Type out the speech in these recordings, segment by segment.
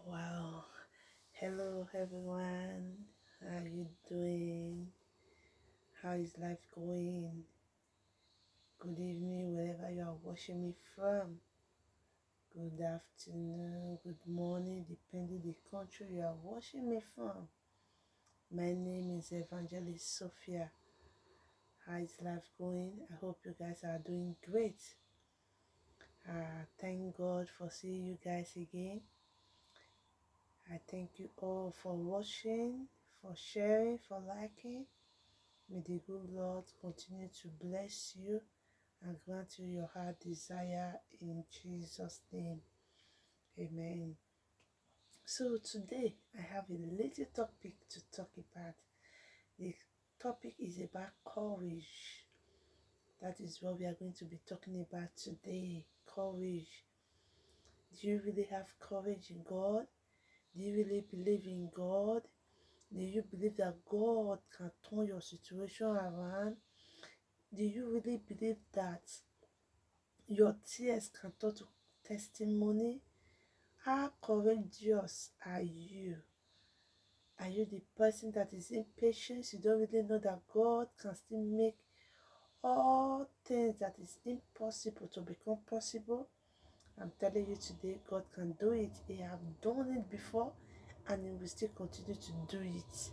Wow. Hello everyone. How are you doing? How is life going? Good evening wherever you are watching me from. Good afternoon, good morning, depending the country you are watching me from. My name is Evangelist Sophia. How is life going? I hope you guys are doing great. Thank God for seeing you guys again. I thank you all for watching, for sharing, for liking. May the good Lord continue to bless you and grant you your heart desire in Jesus' name. Amen. So today I have a little topic to talk about. The topic is about courage. That is what we are going to be talking about today. Courage. Do you really have courage in God? Do you really believe in God? Do you believe that God can turn your situation around? Do you really believe that your tears can turn to testimony? How courageous are you? Are you the person that is impatient? You don't really know that God can still make all things that is impossible to become possible? I'm telling you today, God can do it. He have done it before and He will still continue to do it.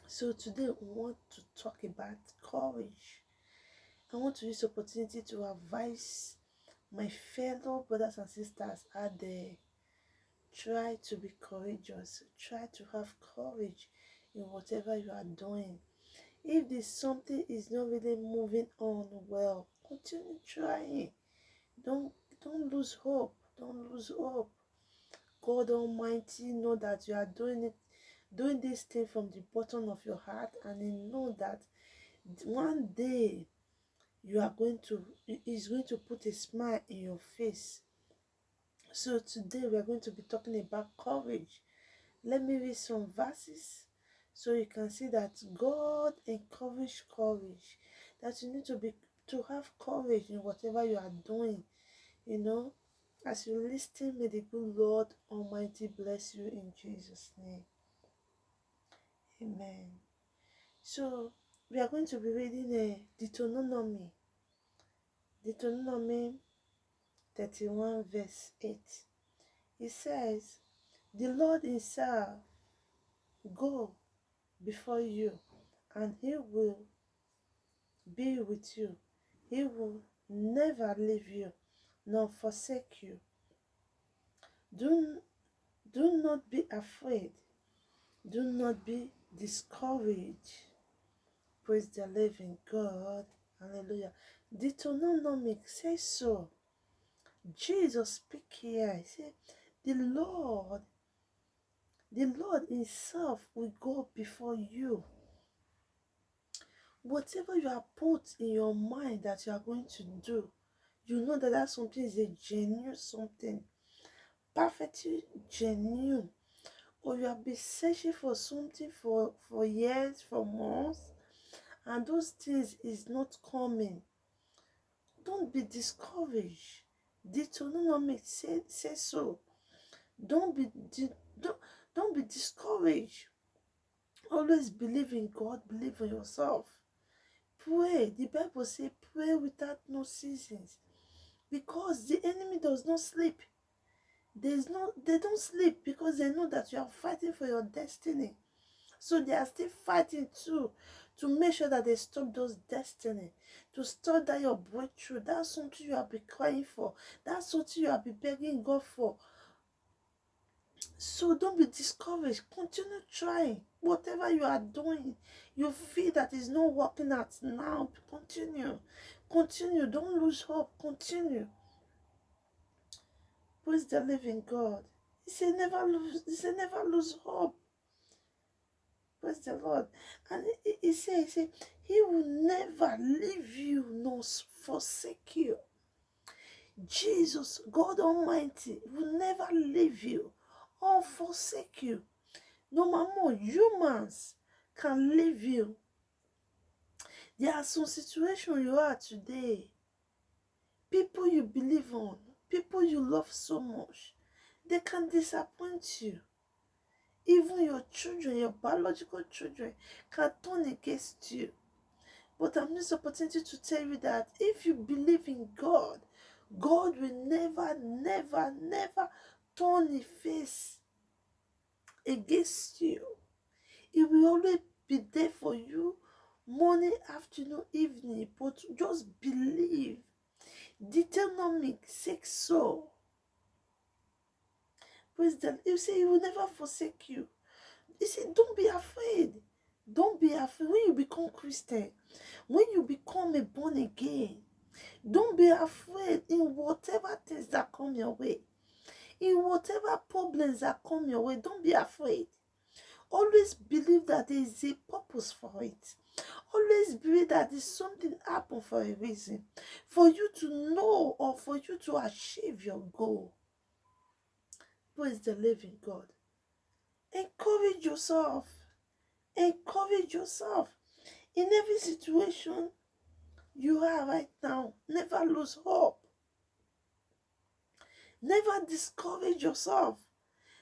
So today we want to talk about courage. I want to use the opportunity to advise my fellow brothers and sisters out there. Try to be courageous. Try to have courage in whatever you are doing. If this something is not really moving on well, continue trying. Don't don't lose hope. Don't lose hope. God Almighty know that you are doing this thing from the bottom of your heart, and He know that one day He's going to put a smile in your face. So today we are going to be talking about courage. Let me read some verses so you can see that God encourages courage. That you need to have courage in whatever you are doing. As you listen, may the good Lord Almighty bless you in Jesus' name. Amen. So we are going to be reading Deuteronomy 31 verse 8. It says, "The Lord Himself go before you, and He will be with you. He will never leave you nor forsake you. Do, do not be afraid. Do not be discouraged." Praise the living God. Hallelujah. Deuteronomy says so. Jesus speak here. He said, the Lord Himself will go before you. Whatever you have put in your mind that you are going to do, you know that something is a genuine something, perfectly genuine, or you have been searching for something for years, for months, and those things is not coming. Don't be discouraged. Deuteronomy says so. Don't be discouraged. Always believe in God, believe in yourself. Pray. The Bible says pray without no seasons. Because the enemy does not sleep. They don't sleep because they know that you are fighting for your destiny. So they are still fighting too to make sure that they stop those destiny, to stop that your breakthrough. That's something you have been crying for. That's something you have been begging God for. So don't be discouraged. Continue trying. Whatever you are doing, you feel that is not working out now. Continue. Continue. Don't lose hope. Continue. Praise the living God. He said never lose hope. Praise the Lord. And he said, He will never leave you nor forsake you. Jesus, God Almighty, will never leave you or forsake you. No more humans can leave you. There are some situations you are today. People you believe on, people you love so much, They can disappoint you. Even your children, your biological children, can turn against you. But I'm this opportunity to tell you that if you believe in God, God will never, never, never turn his face against you. He will always be there for you, morning, afternoon, evening. But just believe. Deuteronomy 6 so. Praise the Lord. You say he will never forsake you. He said, don't be afraid. Don't be afraid. When you become Christian, when you become a born again, don't be afraid in whatever things that come your way. In whatever problems that come your way, don't be afraid. Always believe that there is a purpose for it. Always believe that there's something happen for a reason. For you to know or for you to achieve your goal. Praise the living God. Encourage yourself. Encourage yourself. In every situation you are right now, never lose hope. Never discourage yourself.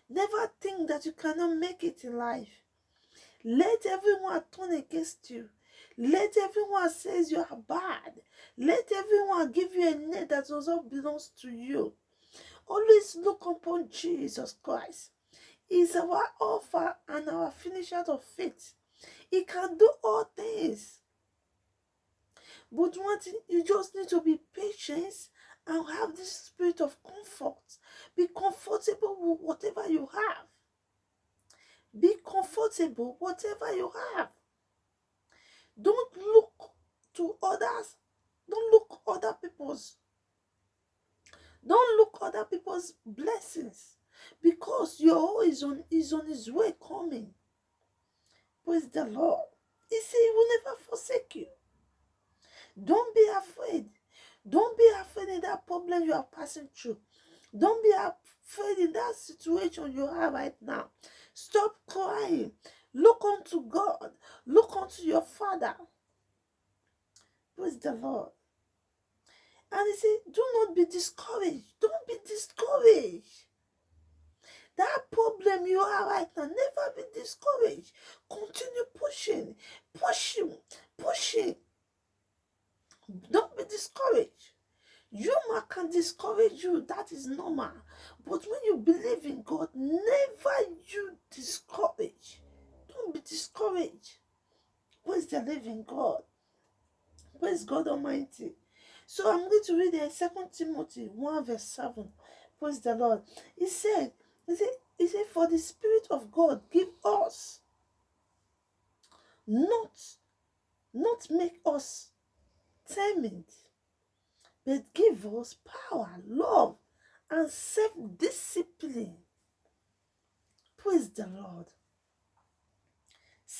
Never think that you cannot make it in life. Let everyone turn against you. Let everyone say you are bad. Let everyone give you a name that also belongs to you. Always look upon Jesus Christ. He is our author and our finisher of faith. He can do all things. But one thing, you just need to be patient and have this spirit of comfort. Be comfortable with whatever you have. Be comfortable whatever you have. Don't look to others. Don't look other people's. Don't look other people's blessings. Because your own is on his way coming. Praise the Lord. He said he will never forsake you. Don't be afraid. Don't be afraid in that problem you are passing through. Don't be afraid in that situation you are right now. Stop crying. Look unto God. Look unto your Father. Praise the Lord. And he said, do not be discouraged. Don't be discouraged. That problem you are right now, never be discouraged. Continue pushing. Pushing. Pushing. Don't be discouraged. Humor can discourage you. That is normal. But when you believe in God, never you discourage. Don't be discouraged. Praise the living God. Praise God Almighty. So I'm going to read the 2 Timothy 1 verse 7. Praise the Lord. He said, for the Spirit of God give us, not make us timid, but give us power, love, and self-discipline. Praise the Lord.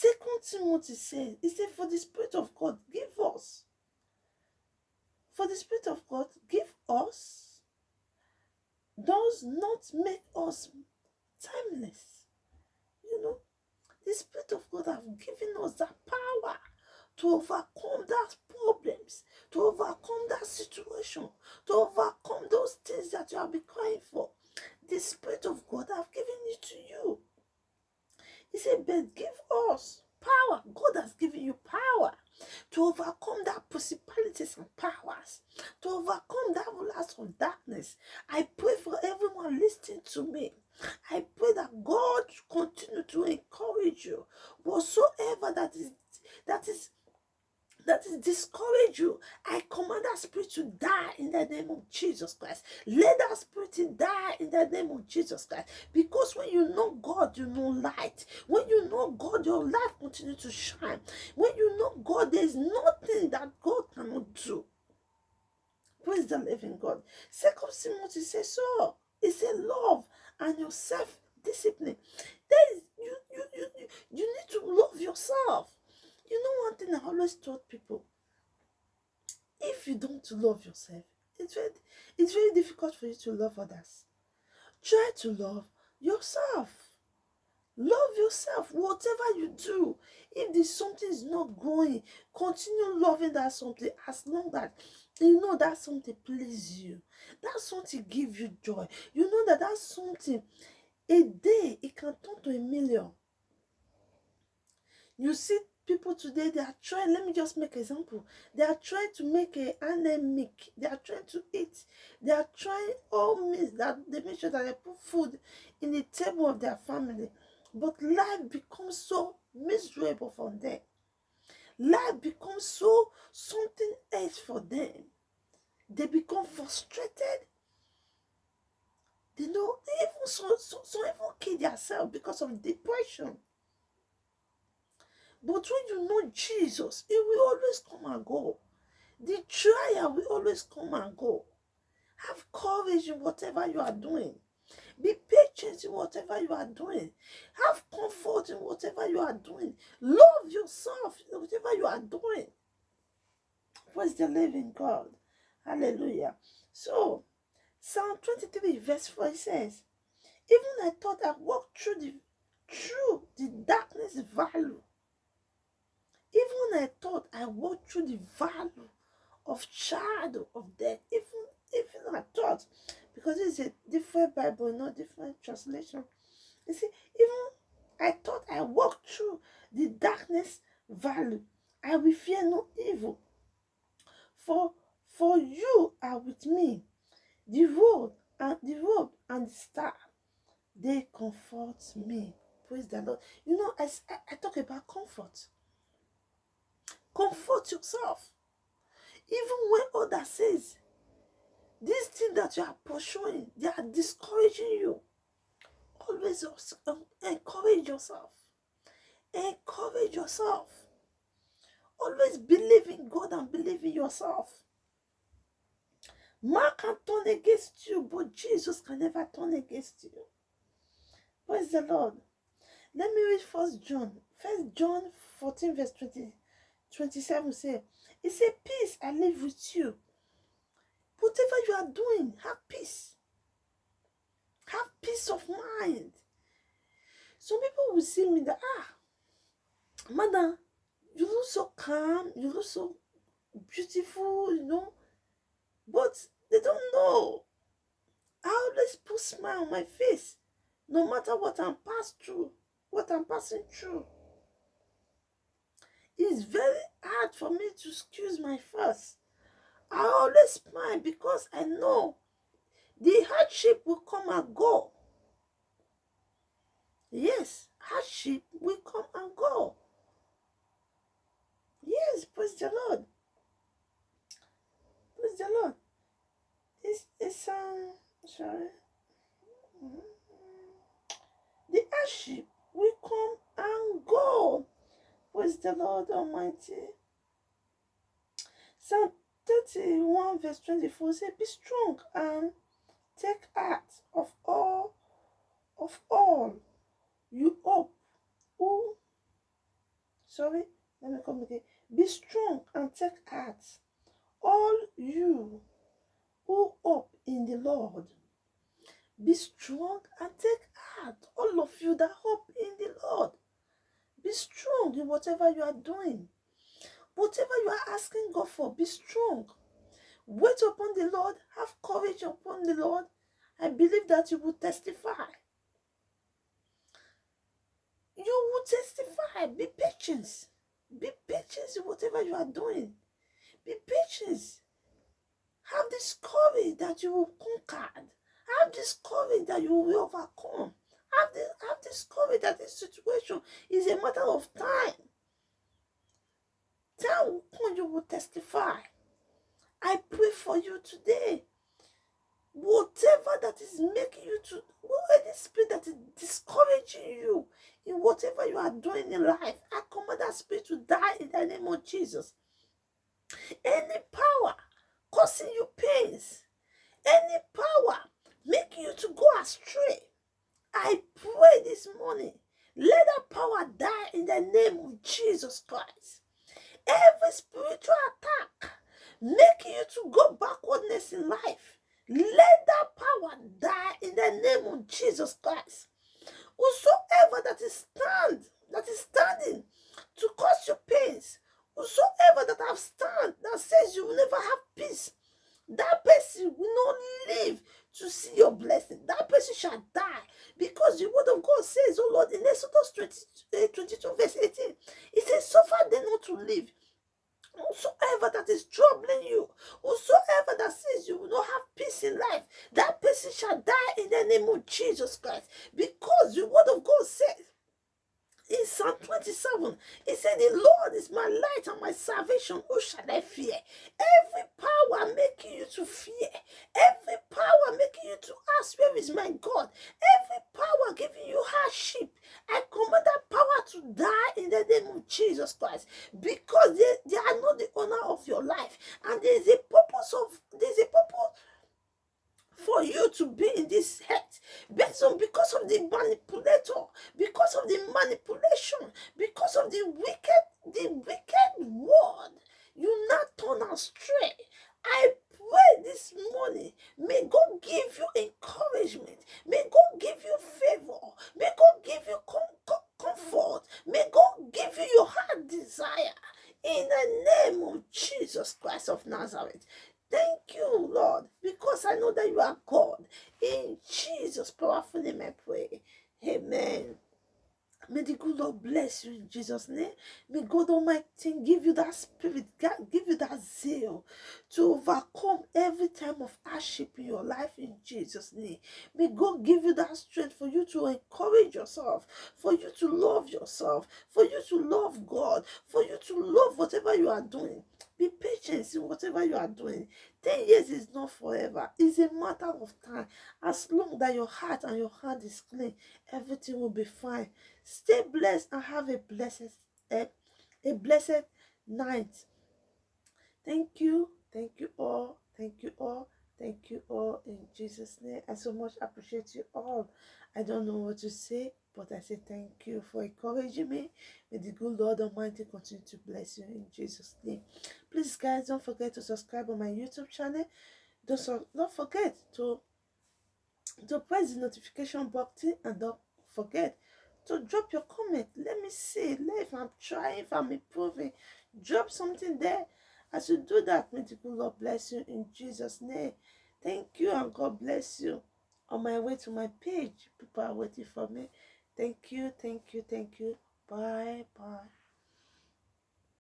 2 Timothy says, he said, for the Spirit of God give us. For the Spirit of God give us does not make us timeless. You know, the Spirit of God has given us that power to overcome that problems, to overcome that situation, to overcome those things that you have been crying for. The Spirit of God has given it to you. He said, but give us power. God has given you power to overcome that principalities and powers, to overcome that rulers of darkness. I pray for everyone listening to me. I pray that God continue to encourage you. Whatsoever that is discourage you, I command that spirit to die in the name of Jesus Christ. Let that spirit die in the name of Jesus Christ. Because when you know God, you know light. When you know God, your life continues to shine. When you know God, there is nothing that God cannot do. Praise the living God. 2 Timothy says so. It says love and your self-discipline. You need to love yourself. You know one thing I always taught people, if you don't love yourself, it's very difficult for you to love others. Try to love yourself. Love yourself. Whatever you do, if there's something is not going, continue loving that something as long as You know that something please you. That something give you joy. You know that that something, a day, it can turn to 1,000,000. You see people today, they are trying, let me just make example. They are trying to make a anemic. They are trying to eat. They are trying all means that they make sure that they put food in the table of their family. But life becomes so miserable for them. Life becomes so something else for them. They become frustrated. They know they even so even kill themselves because of depression. But when you know Jesus, it will always come and go. The trial will always come and go. Have courage in whatever you are doing. Be patient in whatever you are doing. Have comfort in whatever you are doing. Love yourself in whatever you are doing. Praise the living God. Hallelujah. So, Psalm 23 verse 4 says, even I thought I walked through the darkness valley. Even I thought I walked through the valley of shadow of death. Even I thought, because it's a different Bible, not different translation. You see, even I thought I walked through the darkness valley, I will fear no evil. For you are with me. The road and the star, they comfort me. Praise the Lord. You know, I talk about comfort. Comfort yourself. Even when others says, this thing that you are pursuing, they are discouraging you. Always encourage yourself. Encourage yourself. Always believe in God and believe in yourself. Man can turn against you, but Jesus can never turn against you. Praise the Lord. Let me read 1 John. 1 John 14 verse 27 say, it says, peace I live with you. Whatever you are doing, have peace. Have peace of mind. Some people will see me that, madam, you look so calm, you look so beautiful, you know. But they don't know. I always put a smile on my face, no matter what I'm passing through. It's very hard for me to excuse my face. I always smile because I know the hardship will come and go. Yes, hardship will come and go. Yes, praise the Lord. Praise the Lord. It's sorry. The hardship will come and go. Praise the Lord Almighty. Psalm 31 verse 24 says, be strong and take heart of all you hope. Let me come again. Be strong and take heart, all you who hope in the Lord. Be strong and take heart, all of you that hope in the Lord. Be strong in whatever you are doing. Whatever you are asking God for, be strong. Wait upon the Lord. Have courage upon the Lord. I believe that you will testify. You will testify. Be patient. Be patient in whatever you are doing. Be patient. Have this courage that you will conquer. Have this courage that you will overcome. Have this courage that this situation is a matter of time. Time will come, you will testify. I pray for you today. Whatever that is making you to, any spirit that is discouraging you in whatever you are doing in life, I command that spirit to die in the name of Jesus. Any power causing you pains, any power making you to go astray, I pray this morning, let that power die in the name of Jesus Christ. Every spiritual attack making you to go backwardness in life, let that power die in the name of Jesus Christ. Whosoever that is standing to cause you pains, Whosoever that have stand that says you will never have peace, that person will not live to see your blessing. That person shall die. Because the word of God says, oh Lord, in Exodus 22 verse 18, it says, suffer them not to live. Whosoever that is troubling you, whosoever that says you will not have peace in life, that person shall die in the name of Jesus Christ. Because the word of God says, in Psalm 27, it said, the Lord is my light and my salvation. Who shall I fear? Every power making you to fear, every power making you to ask, where is my God? Every power giving you hardship, I command that power to die in the name of Jesus Christ. Because they are not the owner of your life. And there's a purpose for you to be in this health based on because of the manipulator, because of the manipulation, because of the wicked word, you not turn astray. I pray this morning, may God give you encouragement, may God give you favor, may God give you comfort, may God give you your heart desire in the name of Jesus Christ of Nazareth. Thank you, Lord, because I know that you are God. In Jesus' powerful name I pray. Amen. May the good Lord bless you in Jesus' name. May God Almighty give you that spirit, give you that zeal to overcome every time of hardship in your life in Jesus' name. May God give you that strength for you to encourage yourself, for you to love yourself, for you to love God, for you to love whatever you are doing. Be patient in whatever you are doing. 10 years is not forever. It's a matter of time. As long that your heart and your hand is clean, everything will be fine. Stay blessed and have a blessed night. Thank you all. Thank you all. Thank you all in Jesus' name. I so much appreciate you all. I don't know what to say, but I say thank you for encouraging me. May the good Lord Almighty continue to bless you in Jesus' name. Please, guys, don't forget to subscribe on my YouTube channel. Don't forget to press the notification button, and don't forget to drop your comment. Let me see if I'm trying, if I'm improving. Drop something there. As you do that, may the good Lord bless you in Jesus' name. Thank you, and God bless you. On my way to my page, people are waiting for me. Thank you. Bye.